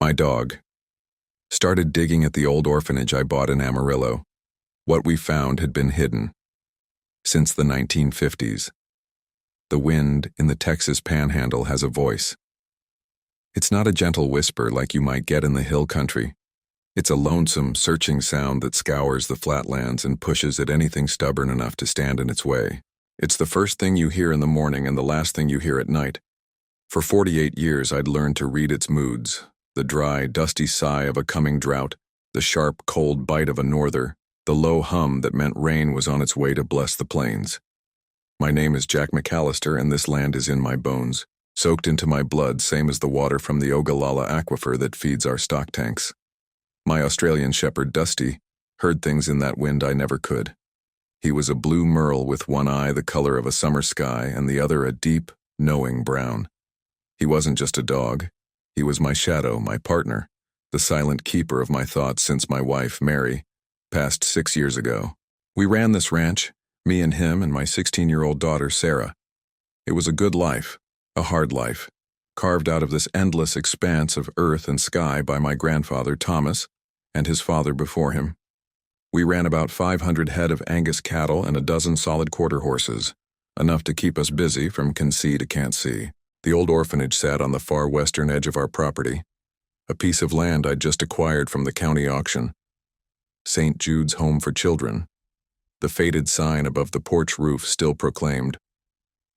My dog. Started digging at the old orphanage I bought in Amarillo. What we found had been hidden since the 1950s. The wind in the Texas panhandle has a voice. It's not a gentle whisper like you might get in the hill country. It's a lonesome, searching sound that scours the flatlands and pushes at anything stubborn enough to stand in its way. It's the first thing you hear in the morning and the last thing you hear at night. For 48 years I'd learned to read its moods. The dry, dusty sigh of a coming drought, the sharp, cold bite of a norther, the low hum that meant rain was on its way to bless the plains. My name is Jack McAllister, and this land is in my bones, soaked into my blood, same as the water from the Ogallala aquifer that feeds our stock tanks. My Australian shepherd, Dusty, heard things in that wind I never could. He was a blue merle with one eye the color of a summer sky and the other a deep, knowing brown. He wasn't just a dog. He was my shadow, my partner, the silent keeper of my thoughts since my wife, Mary, passed 6 years ago. We ran this ranch, me and him and my 16-year-old daughter, Sarah. It was a good life, a hard life, carved out of this endless expanse of earth and sky by my grandfather, Thomas, and his father before him. We ran about 500 head of Angus cattle and a dozen solid quarter horses, enough to keep us busy from can see to can't see. The old orphanage sat on the far western edge of our property, a piece of land I'd just acquired from the county auction. St. Jude's Home for Children. The faded sign above the porch roof still proclaimed,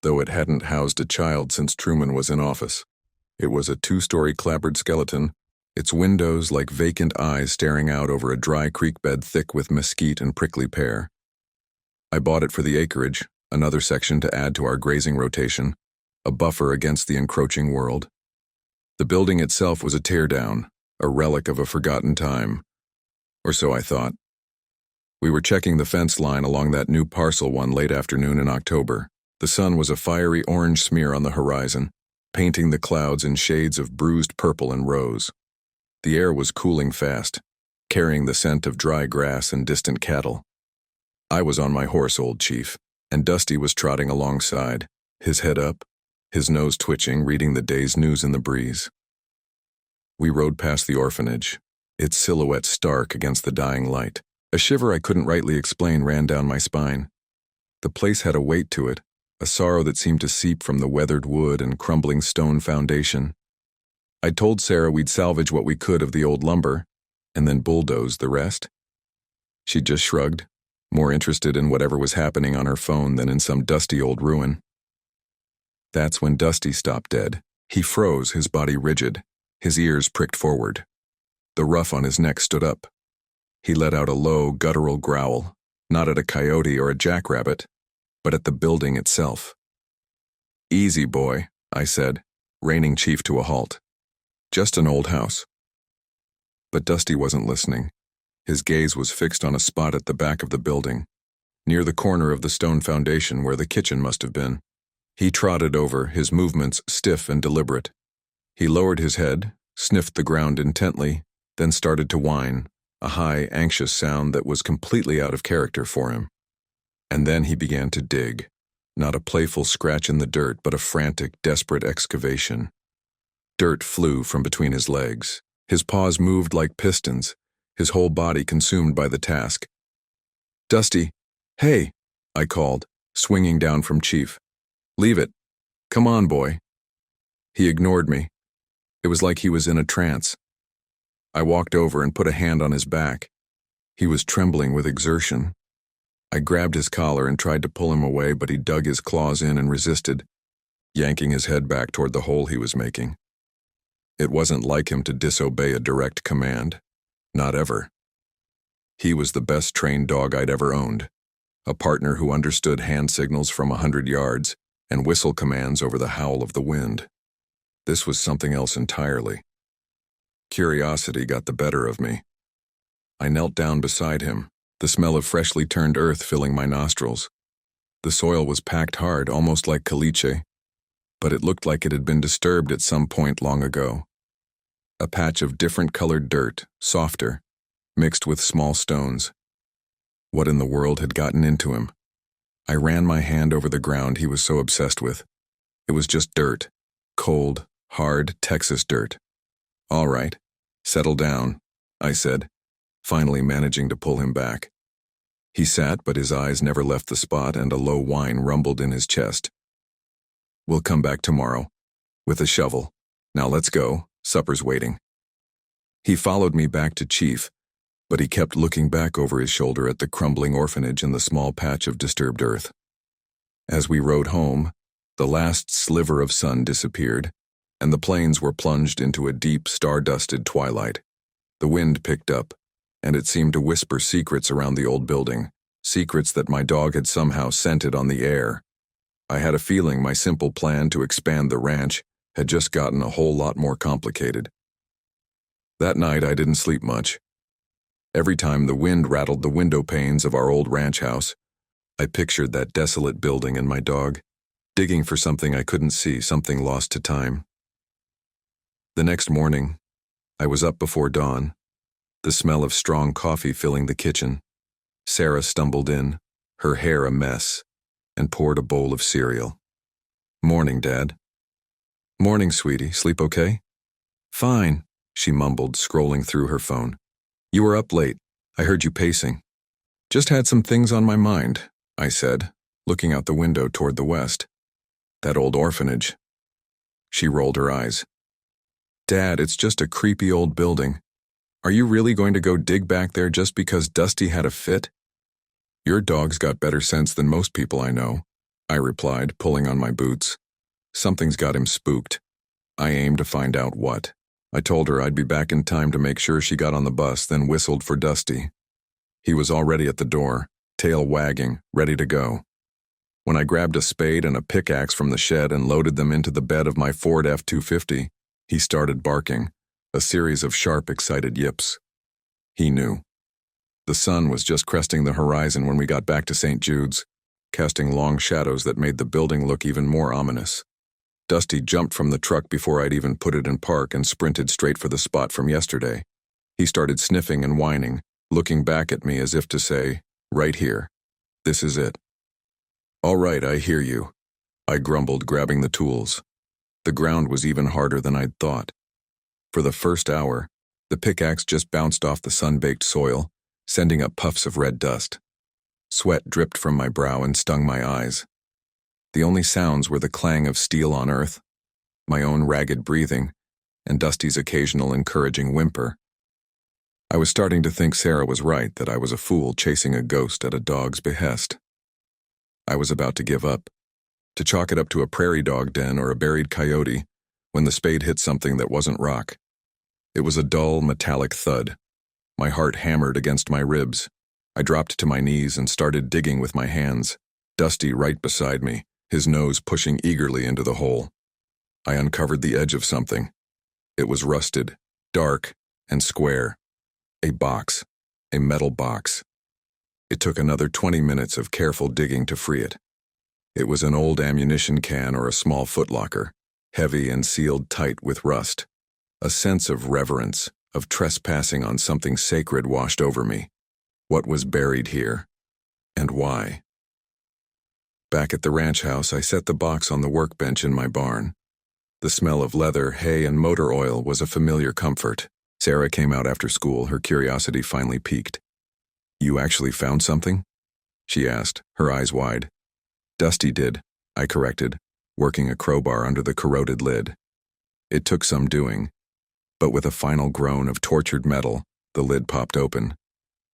though it hadn't housed a child since Truman was in office. It was a 2-story clapboard skeleton, its windows like vacant eyes staring out over a dry creek bed thick with mesquite and prickly pear. I bought it for the acreage, another section to add to our grazing rotation, a buffer against the encroaching world. The building itself was a teardown, a relic of a forgotten time. Or so I thought. We were checking the fence line along that new parcel one late afternoon in October. The sun was a fiery orange smear on the horizon, painting the clouds in shades of bruised purple and rose. The air was cooling fast, carrying the scent of dry grass and distant cattle. I was on my horse, old chief, and Dusty was trotting alongside, his head up, his nose twitching, reading the day's news in the breeze. We rode past the orphanage, its silhouette stark against the dying light. A shiver I couldn't rightly explain ran down my spine. The place had a weight to it, a sorrow that seemed to seep from the weathered wood and crumbling stone foundation. I'd told Sarah we'd salvage what we could of the old lumber, and then bulldoze the rest. She just shrugged, more interested in whatever was happening on her phone than in some dusty old ruin. That's when Dusty stopped dead. He froze, his body rigid, his ears pricked forward. The ruff on his neck stood up. He let out a low, guttural growl, not at a coyote or a jackrabbit, but at the building itself. "Easy, boy," I said, reining Chief to a halt. "Just an old house." But Dusty wasn't listening. His gaze was fixed on a spot at the back of the building, near the corner of the stone foundation where the kitchen must have been. He trotted over, his movements stiff and deliberate. He lowered his head, sniffed the ground intently, then started to whine, a high, anxious sound that was completely out of character for him. And then he began to dig, not a playful scratch in the dirt, but a frantic, desperate excavation. Dirt flew from between his legs. His paws moved like pistons, his whole body consumed by the task. "Dusty, hey," I called, swinging down from Chief. "Leave it. Come on, boy." He ignored me. It was like he was in a trance. I walked over and put a hand on his back. He was trembling with exertion. I grabbed his collar and tried to pull him away, but he dug his claws in and resisted, yanking his head back toward the hole he was making. It wasn't like him to disobey a direct command. Not ever. He was the best trained dog I'd ever owned, a partner who understood hand signals from 100 yards and whistle commands over the howl of the wind. This was something else entirely. Curiosity got the better of me. I knelt down beside him, the smell of freshly turned earth filling my nostrils. The soil was packed hard, almost like caliche, but it looked like it had been disturbed at some point long ago. A patch of different-colored dirt, softer, mixed with small stones. What in the world had gotten into him? I ran my hand over the ground he was so obsessed with. It was just dirt. Cold, hard Texas dirt. All right, Settle down, I said, finally managing to pull him back. He sat, but his eyes never left the spot, and a low whine rumbled in his chest. We'll come back tomorrow, with a shovel. Now let's go, supper's waiting. He followed me back to Chief, but he kept looking back over his shoulder at the crumbling orphanage and the small patch of disturbed earth. As we rode home, the last sliver of sun disappeared, and the plains were plunged into a deep, star-dusted twilight. The wind picked up, and it seemed to whisper secrets around the old building, secrets that my dog had somehow scented on the air. I had a feeling my simple plan to expand the ranch had just gotten a whole lot more complicated. That night I didn't sleep much. Every time the wind rattled the window panes of our old ranch house, I pictured that desolate building and my dog, digging for something I couldn't see, something lost to time. The next morning, I was up before dawn, the smell of strong coffee filling the kitchen. Sarah stumbled in, her hair a mess, and poured a bowl of cereal. Morning, Dad. Morning, sweetie. Sleep okay? Fine, she mumbled, scrolling through her phone. You were up late. I heard you pacing. Just had some things on my mind, I said, looking out the window toward the west. That old orphanage. She rolled her eyes. Dad, it's just a creepy old building. Are you really going to go dig back there just because Dusty had a fit? Your dog's got better sense than most people I know, I replied, pulling on my boots. Something's got him spooked. I aimed to find out what. I told her I'd be back in time to make sure she got on the bus, then whistled for Dusty. He was already at the door, tail wagging, ready to go. When I grabbed a spade and a pickaxe from the shed and loaded them into the bed of my Ford F-250, he started barking, a series of sharp, excited yips. He knew. The sun was just cresting the horizon when we got back to St. Jude's, casting long shadows that made the building look even more ominous. Dusty jumped from the truck before I'd even put it in park and sprinted straight for the spot from yesterday. He started sniffing and whining, looking back at me as if to say, right here. This is it. All right, I hear you, I grumbled, grabbing the tools. The ground was even harder than I'd thought. For the first hour, the pickaxe just bounced off the sun-baked soil, sending up puffs of red dust. Sweat dripped from my brow and stung my eyes. The only sounds were the clang of steel on earth, my own ragged breathing, and Dusty's occasional encouraging whimper. I was starting to think Sarah was right, that I was a fool chasing a ghost at a dog's behest. I was about to give up, to chalk it up to a prairie dog den or a buried coyote, when the spade hit something that wasn't rock. It was a dull, metallic thud. My heart hammered against my ribs. I dropped to my knees and started digging with my hands, Dusty right beside me, his nose pushing eagerly into the hole. I uncovered the edge of something. It was rusted, dark, and square. A box, a metal box. It took another 20 minutes of careful digging to free it. It was an old ammunition can or a small footlocker, heavy and sealed tight with rust. A sense of reverence, of trespassing on something sacred washed over me. What was buried here? And why? Back at the ranch house, I set the box on the workbench in my barn. The smell of leather, hay, and motor oil was a familiar comfort. Sarah came out after school, her curiosity finally piqued. You actually found something? She asked, her eyes wide. Dusty did, I corrected, working a crowbar under the corroded lid. It took some doing, but with a final groan of tortured metal, the lid popped open.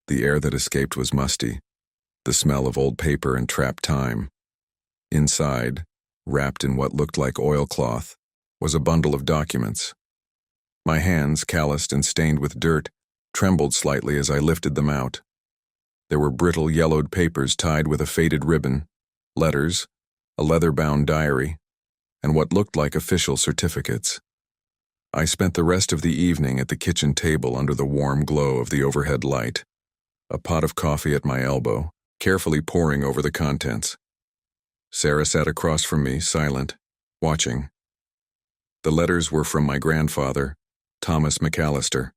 The air that escaped was musty, the smell of old paper and trapped time. Inside, wrapped in what looked like oilcloth, was a bundle of documents. My hands, calloused and stained with dirt, trembled slightly as I lifted them out. There were brittle, yellowed papers tied with a faded ribbon, letters, a leather-bound diary, and what looked like official certificates. I spent the rest of the evening at the kitchen table under the warm glow of the overhead light, a pot of coffee at my elbow, carefully pouring over the contents. Sarah sat across from me, silent, watching. The letters were from my grandfather, Thomas McAllister.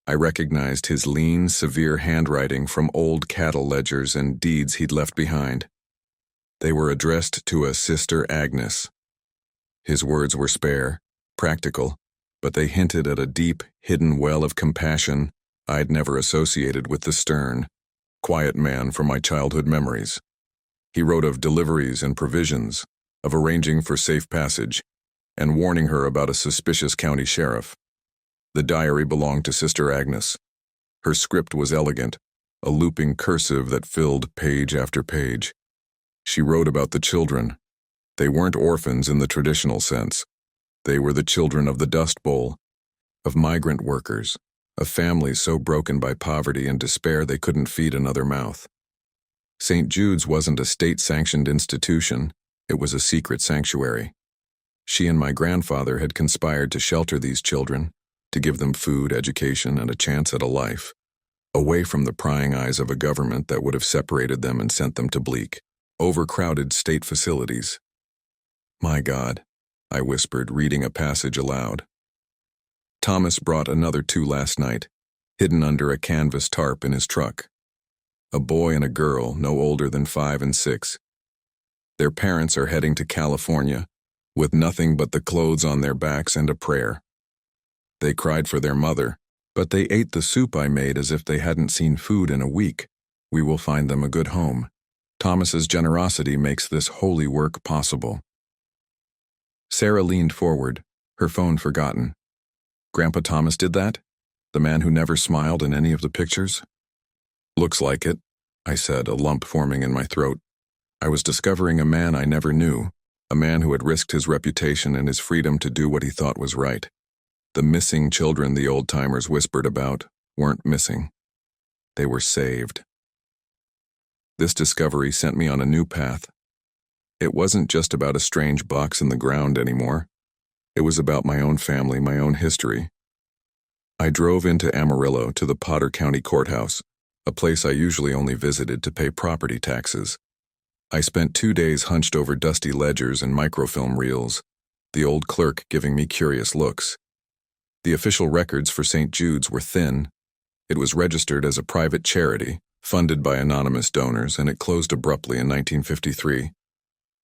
I recognized his lean, severe handwriting from old cattle ledgers and deeds he'd left behind. They were addressed to a Sister Agnes. His words were spare, practical, but they hinted at a deep, hidden well of compassion I'd never associated with the stern, quiet man from my childhood memories. He wrote of deliveries and provisions, of arranging for safe passage, and warning her about a suspicious county sheriff. The diary belonged to Sister Agnes. Her script was elegant, a looping cursive that filled page after page. She wrote about the children. They weren't orphans in the traditional sense. They were the children of the Dust Bowl, of migrant workers, of families so broken by poverty and despair they couldn't feed another mouth. St. Jude's wasn't a state-sanctioned institution, it was a secret sanctuary. She and my grandfather had conspired to shelter these children, to give them food, education, and a chance at a life, away from the prying eyes of a government that would have separated them and sent them to bleak, overcrowded state facilities. My God, I whispered, reading a passage aloud. Thomas brought another 2 last night, hidden under a canvas tarp in his truck. A boy and a girl, no older than 5 and 6. Their parents are heading to California, with nothing but the clothes on their backs and a prayer. They cried for their mother, but they ate the soup I made as if they hadn't seen food in a week. We will find them a good home. Thomas's generosity makes this holy work possible. Sarah leaned forward, her phone forgotten. Grandpa Thomas did that? The man who never smiled in any of the pictures? Looks like it, I said, a lump forming in my throat. I was discovering a man I never knew, a man who had risked his reputation and his freedom to do what he thought was right. The missing children the old-timers whispered about weren't missing. They were saved. This discovery sent me on a new path. It wasn't just about a strange box in the ground anymore. It was about my own family, my own history. I drove into Amarillo to the Potter County Courthouse, a place I usually only visited to pay property taxes. I spent 2 days hunched over dusty ledgers and microfilm reels, the old clerk giving me curious looks. The official records for St. Jude's were thin. It was registered as a private charity, funded by anonymous donors, and it closed abruptly in 1953.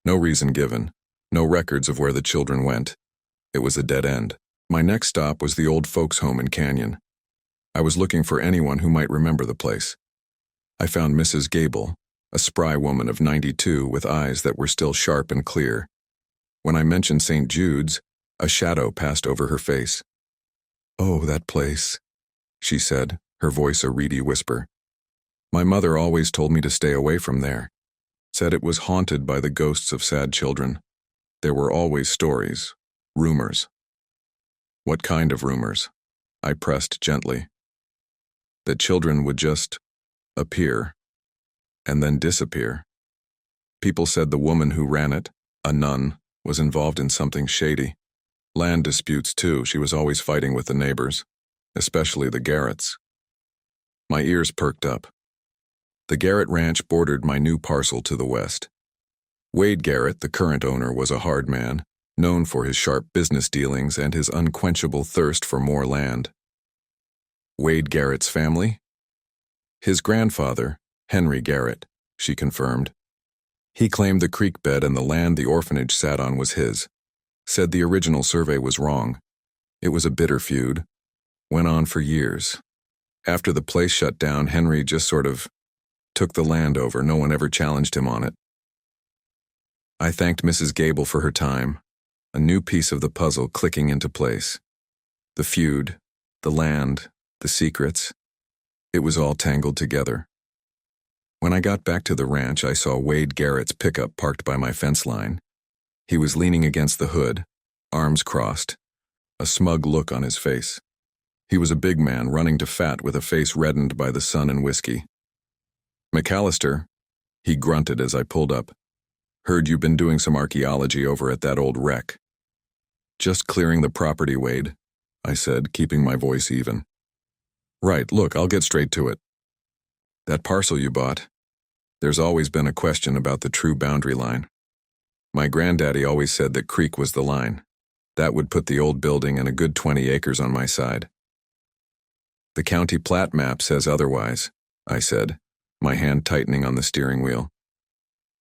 No reason given, no records of where the children went. It was a dead end. My next stop was the old folks' home in Canyon. I was looking for anyone who might remember the place. I found Mrs. Gable, a spry woman of 92 with eyes that were still sharp and clear. When I mentioned St. Jude's, a shadow passed over her face. "Oh, that place," she said, her voice a reedy whisper. "My mother always told me to stay away from there. Said it was haunted by the ghosts of sad children. There were always stories, rumors." "What kind of rumors?" I pressed gently. "That children would just appear and then disappear. People said the woman who ran it, a nun, was involved in something shady. Land disputes too, she was always fighting with the neighbors, especially the Garretts." My ears perked up. The Garrett Ranch bordered my new parcel to the west. Wade Garrett, the current owner, was a hard man, known for his sharp business dealings and his unquenchable thirst for more land. Wade Garrett's family? His grandfather, Henry Garrett, she confirmed. He claimed the creek bed and the land the orphanage sat on was his. Said the original survey was wrong. It was a bitter feud. Went on for years. After the place shut down, Henry just sort of took the land over. No one ever challenged him on it. I thanked Mrs. Gable for her time, a new piece of the puzzle clicking into place. The feud, the land, the secrets. It was all tangled together. When I got back to the ranch, I saw Wade Garrett's pickup parked by my fence line. He was leaning against the hood, arms crossed, a smug look on his face. He was a big man running to fat with a face reddened by the sun and whiskey. "McAllister," he grunted as I pulled up. "Heard you've been doing some archaeology over at that old wreck." "Just clearing the property, Wade," I said, keeping my voice even. "Right, look, I'll get straight to it. That parcel you bought, there's always been a question about the true boundary line. My granddaddy always said that creek was the line. That would put the old building and a good 20 acres on my side. The county plat map says otherwise," I said, my hand tightening on the steering wheel.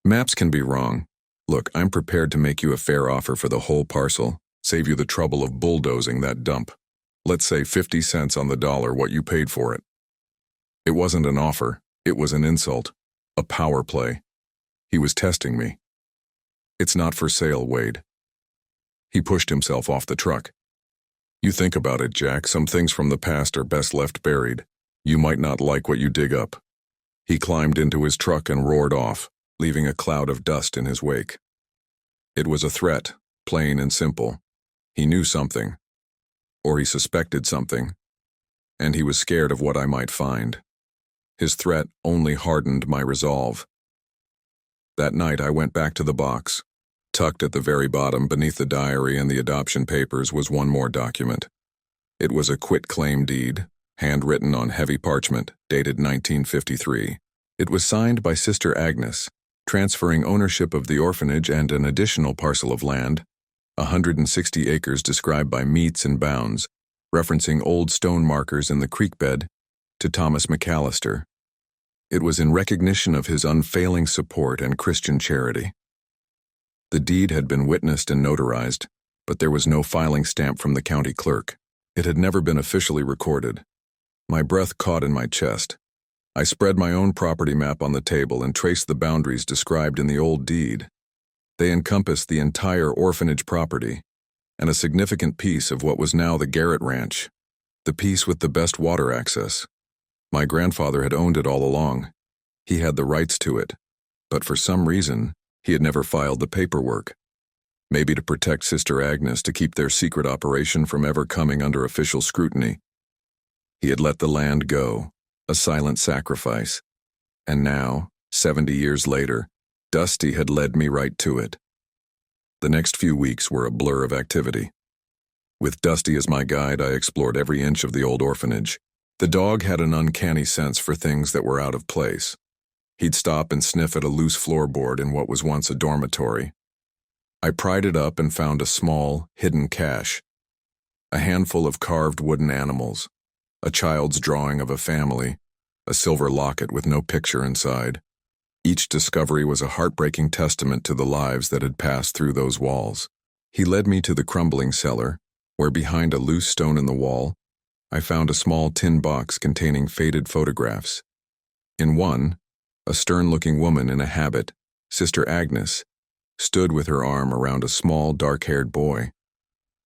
"Maps can be wrong. Look, I'm prepared to make you a fair offer for the whole parcel, Save you the trouble of bulldozing that dump. Let's say 50 cents on the dollar what you paid for it. It wasn't an offer, it was an insult, a power play. He was testing me. It's not for sale, Wade. He pushed himself off the truck. You think about it, Jack, some things from the past are best left buried. You might not like what you dig up. He climbed into his truck and roared off, leaving a cloud of dust in his wake. It was a threat, plain and simple. He knew something, or he suspected something, and he was scared of what I might find. His threat only hardened my resolve. That night I went back to the box. Tucked at the very bottom beneath the diary and the adoption papers was one more document. It was a quitclaim deed, handwritten on heavy parchment, dated 1953. It was signed by Sister Agnes, transferring ownership of the orphanage and an additional parcel of land, 160 acres described by metes and bounds, referencing old stone markers in the creek bed, to Thomas McAllister. It was in recognition of his unfailing support and Christian charity. The deed had been witnessed and notarized, but there was no filing stamp from the county clerk. It had never been officially recorded. My breath caught in my chest. I spread my own property map on the table and traced the boundaries described in the old deed. They encompassed the entire orphanage property, and a significant piece of what was now the Garrett Ranch, the piece with the best water access. My grandfather had owned it all along. He had the rights to it, but for some reason, he had never filed the paperwork. Maybe to protect Sister Agnes, to keep their secret operation from ever coming under official scrutiny. He had let the land go, a silent sacrifice. And now, 70 years later, Dusty had led me right to it. The next few weeks were a blur of activity. With Dusty as my guide, I explored every inch of the old orphanage. The dog had an uncanny sense for things that were out of place. He'd stop and sniff at a loose floorboard in what was once a dormitory. I pried it up and found a small, hidden cache. A handful of carved wooden animals, a child's drawing of a family, a silver locket with no picture inside. Each discovery was a heartbreaking testament to the lives that had passed through those walls. He led me to the crumbling cellar, where behind a loose stone in the wall, I found a small tin box containing faded photographs. In one, a stern-looking woman in a habit, Sister Agnes, stood with her arm around a small, dark-haired boy.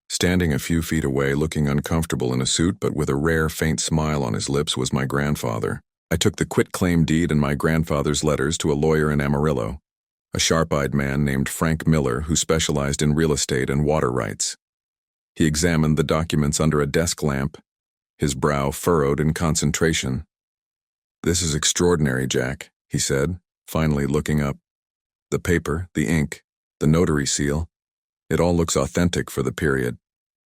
Standing a few feet away, looking uncomfortable in a suit but with a rare, faint smile on his lips, was my grandfather. I took the quitclaim deed and my grandfather's letters to a lawyer in Amarillo, a sharp-eyed man named Frank Miller who specialized in real estate and water rights. He examined the documents under a desk lamp, his brow furrowed in concentration. "This is extraordinary, Jack," he said, finally looking up. "The paper, the ink, the notary seal, it all looks authentic for the period.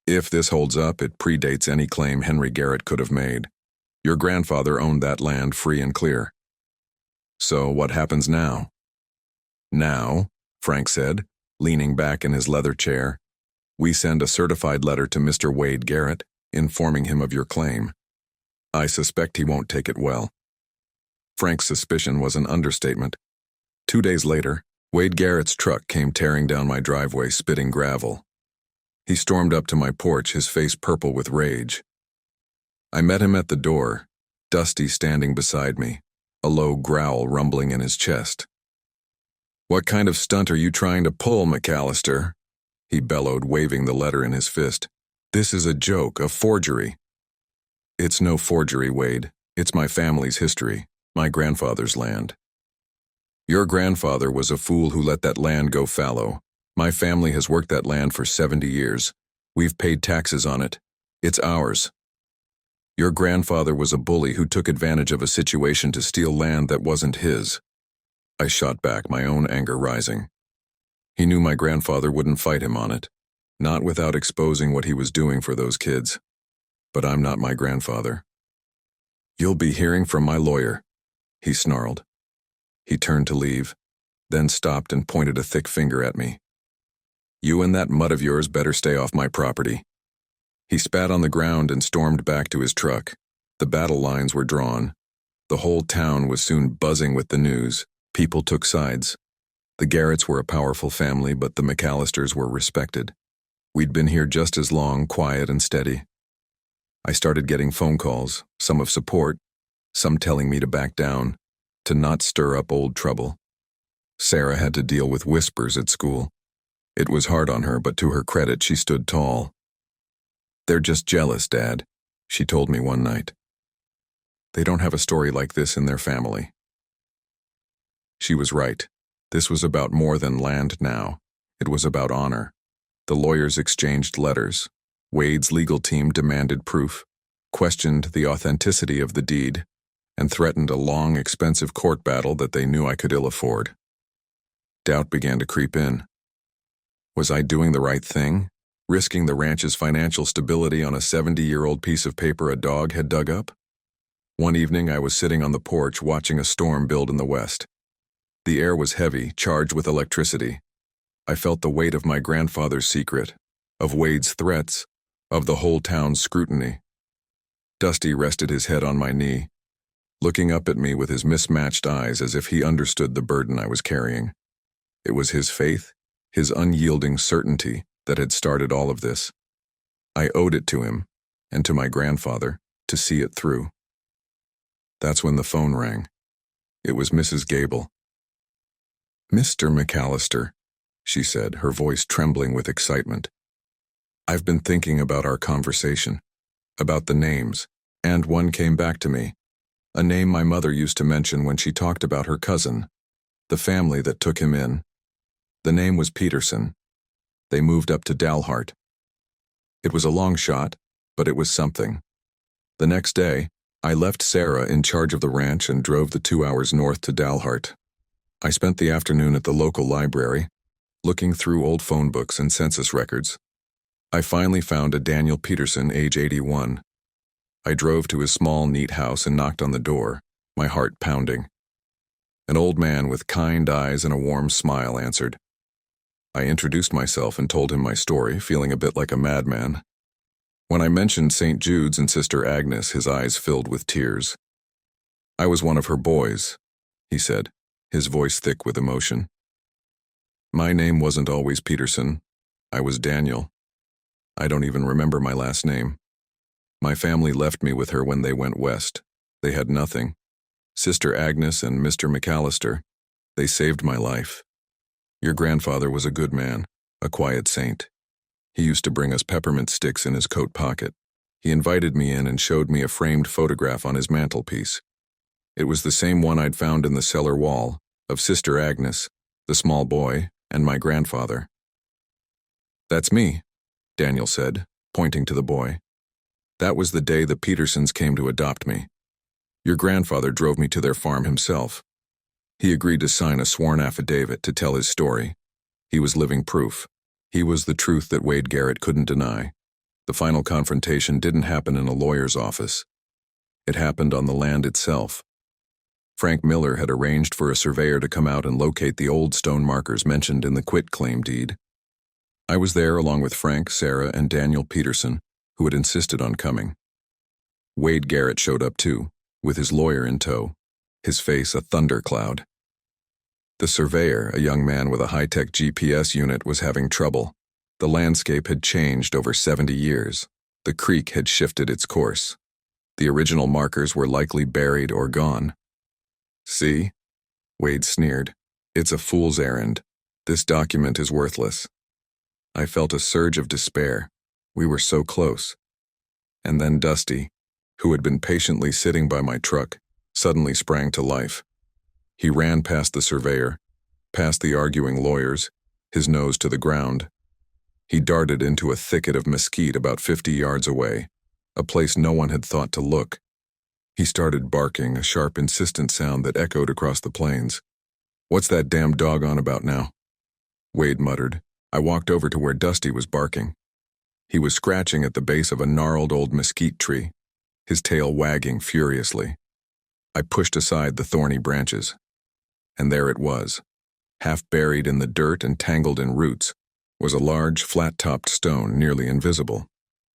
If this holds up, it predates any claim Henry Garrett could have made. Your grandfather owned that land free and clear. So what happens now?" "Now," Frank said, leaning back in his leather chair, "we send a certified letter to Mr. Wade Garrett, informing him of your claim. I suspect he won't take it well." Frank's suspicion was an understatement. 2 days later, Wade Garrett's truck came tearing down my driveway, spitting gravel. He stormed up to my porch, his face purple with rage. I met him at the door, Dusty standing beside me, a low growl rumbling in his chest. "What kind of stunt are you trying to pull, McAllister?" he bellowed, waving the letter in his fist. "This is a joke, a forgery." "It's no forgery, Wade. It's my family's history, my grandfather's land." "Your grandfather was a fool who let that land go fallow. My family has worked that land for 70 years. We've paid taxes on it. It's ours. Your grandfather was a bully who took advantage of a situation to steal land that wasn't his." I shot back, my own anger rising. He knew my grandfather wouldn't fight him on it, not without exposing what he was doing for those kids. But I'm not my grandfather. "You'll be hearing from my lawyer," he snarled. He turned to leave, then stopped and pointed a thick finger at me. "You and that mutt of yours better stay off my property." He spat on the ground and stormed back to his truck. The battle lines were drawn. The whole town was soon buzzing with the news. People took sides. The Garretts were a powerful family, but the McAllisters were respected. We'd been here just as long, quiet and steady. I started getting phone calls, some of support, some telling me to back down, to not stir up old trouble. Sarah had to deal with whispers at school. It was hard on her, but to her credit, she stood tall. "They're just jealous, Dad," she told me one night. "They don't have a story like this in their family." She was right. This was about more than land now. It was about honor. The lawyers exchanged letters. Wade's legal team demanded proof, questioned the authenticity of the deed, and threatened a long, expensive court battle that they knew I could ill afford. Doubt began to creep in. Was I doing the right thing, risking the ranch's financial stability on a 70-year-old piece of paper a dog had dug up? One evening I was sitting on the porch watching a storm build in the west. The air was heavy, charged with electricity. I felt the weight of my grandfather's secret, of Wade's threats, of the whole town's scrutiny. Dusty rested his head on my knee, looking up at me with his mismatched eyes as if he understood the burden I was carrying. It was his faith, his unyielding certainty, that had started all of this. I owed it to him, and to my grandfather, to see it through. That's when the phone rang. It was Mrs. Gable. "Mr. McAllister," she said, her voice trembling with excitement. "I've been thinking about our conversation, about the names, and one came back to me. A name my mother used to mention when she talked about her cousin, the family that took him in. The name was Peterson. They moved up to Dalhart. It was a long shot, but it was something. The next day, I left Sarah in charge of the ranch and drove the 2 hours north to Dalhart. I spent the afternoon at the local library, looking through old phone books and census records. I finally found a Daniel Peterson, age 81. I drove to his small, neat house and knocked on the door, my heart pounding. An old man with kind eyes and a warm smile answered. I introduced myself and told him my story, feeling a bit like a madman. When I mentioned St. Jude's and Sister Agnes, his eyes filled with tears. "I was one of her boys," he said, his voice thick with emotion. "My name wasn't always Peterson. I was Daniel. I don't even remember my last name. My family left me with her when they went west. They had nothing. Sister Agnes and Mr. McAllister, they saved my life. Your grandfather was a good man, a quiet saint. He used to bring us peppermint sticks in his coat pocket. He invited me in and showed me a framed photograph on his mantelpiece. It was the same one I'd found in the cellar wall, of Sister Agnes, the small boy, and my grandfather." "That's me," Daniel said, pointing to the boy. "That was the day the Petersons came to adopt me. Your grandfather drove me to their farm himself. He agreed to sign a sworn affidavit to tell his story. He was living proof. He was the truth that Wade Garrett couldn't deny. The final confrontation didn't happen in a lawyer's office. It happened on the land itself. Frank Miller had arranged for a surveyor to come out and locate the old stone markers mentioned in the quitclaim deed. I was there along with Frank, Sarah, and Daniel Peterson, who had insisted on coming. Wade Garrett showed up too, with his lawyer in tow, his face a thundercloud. The surveyor, a young man with a high-tech GPS unit, was having trouble. The landscape had changed over 70 years. The creek had shifted its course. The original markers were likely buried or gone. "See?" Wade sneered. "It's a fool's errand. This document is worthless." I felt a surge of despair. We were so close. And then Dusty, who had been patiently sitting by my truck, suddenly sprang to life. He ran past the surveyor, past the arguing lawyers, his nose to the ground. He darted into a thicket of mesquite about 50 yards away, a place no one had thought to look. He started barking, a sharp, insistent sound that echoed across the plains. "What's that damn dog on about now?" Wade muttered. I walked over to where Dusty was barking. He was scratching at the base of a gnarled old mesquite tree, his tail wagging furiously. I pushed aside the thorny branches. And there it was. Half buried in the dirt and tangled in roots, was a large, flat-topped stone nearly invisible.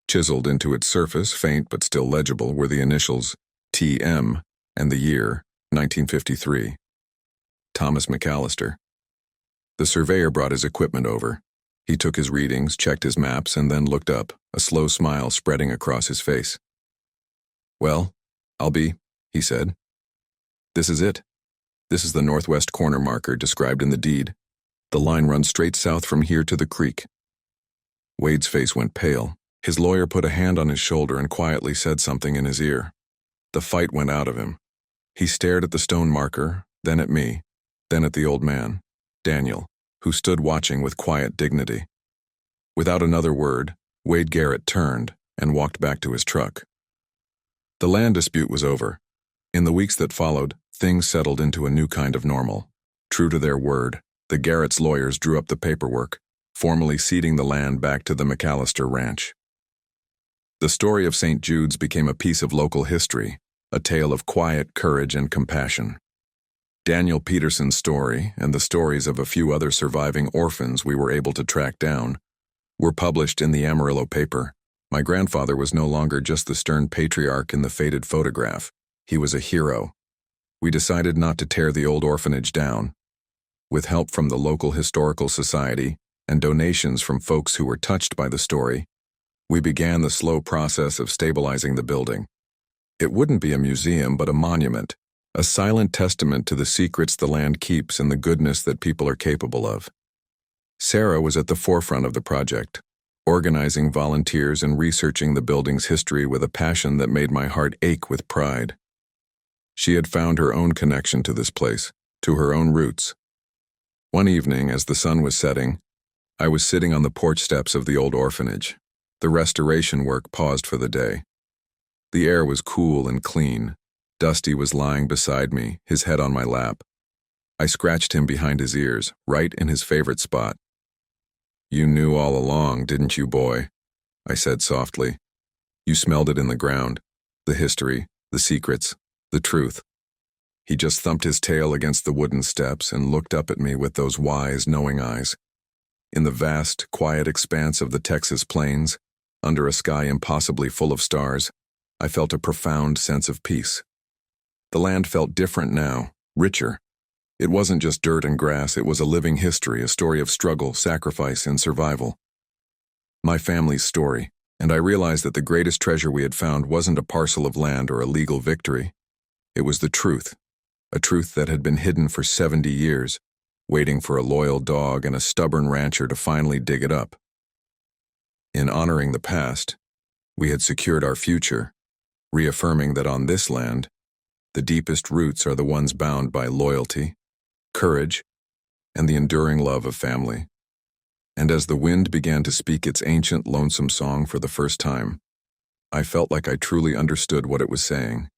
Chiseled into its surface, faint but still legible, were the initials TM and the year 1953. Thomas McAllister. The surveyor brought his equipment over. He took his readings, checked his maps, and then looked up, a slow smile spreading across his face. "Well, he said. "This is it. This is the northwest corner marker described in the deed. The line runs straight south from here to the creek." Wade's face went pale. His lawyer put a hand on his shoulder and quietly said something in his ear. The fight went out of him. He stared at the stone marker, then at me, then at the old man, Daniel, who stood watching with quiet dignity. Without another word, Wade Garrett turned and walked back to his truck. The land dispute was over. In the weeks that followed, things settled into a new kind of normal. True to their word, the Garrett's lawyers drew up the paperwork, formally ceding the land back to the McAllister Ranch. The story of St. Jude's became a piece of local history, a tale of quiet courage and compassion. Daniel Peterson's story, and the stories of a few other surviving orphans we were able to track down, were published in the Amarillo paper. My grandfather was no longer just the stern patriarch in the faded photograph. He was a hero. We decided not to tear the old orphanage down. With help from the local historical society and donations from folks who were touched by the story, we began the slow process of stabilizing the building. It wouldn't be a museum, but a monument, a silent testament to the secrets the land keeps and the goodness that people are capable of. Sarah was at the forefront of the project, organizing volunteers and researching the building's history with a passion that made my heart ache with pride. She had found her own connection to this place, to her own roots. One evening, as the sun was setting, I was sitting on the porch steps of the old orphanage. The restoration work paused for the day. The air was cool and clean. Dusty was lying beside me, his head on my lap. I scratched him behind his ears, right in his favorite spot. "You knew all along, didn't you, boy?" I said softly. "You smelled it in the ground, the history, the secrets, the truth." He just thumped his tail against the wooden steps and looked up at me with those wise, knowing eyes. In the vast, quiet expanse of the Texas plains, under a sky impossibly full of stars, I felt a profound sense of peace. The land felt different now, richer. It wasn't just dirt and grass, it was a living history, a story of struggle, sacrifice, and survival. My family's story, and I realized that the greatest treasure we had found wasn't a parcel of land or a legal victory. It was the truth, a truth that had been hidden for 70 years, waiting for a loyal dog and a stubborn rancher to finally dig it up. In honoring the past, we had secured our future, reaffirming that on this land, the deepest roots are the ones bound by loyalty, courage, and the enduring love of family. And as the wind began to speak its ancient lonesome song for the first time, I felt like I truly understood what it was saying.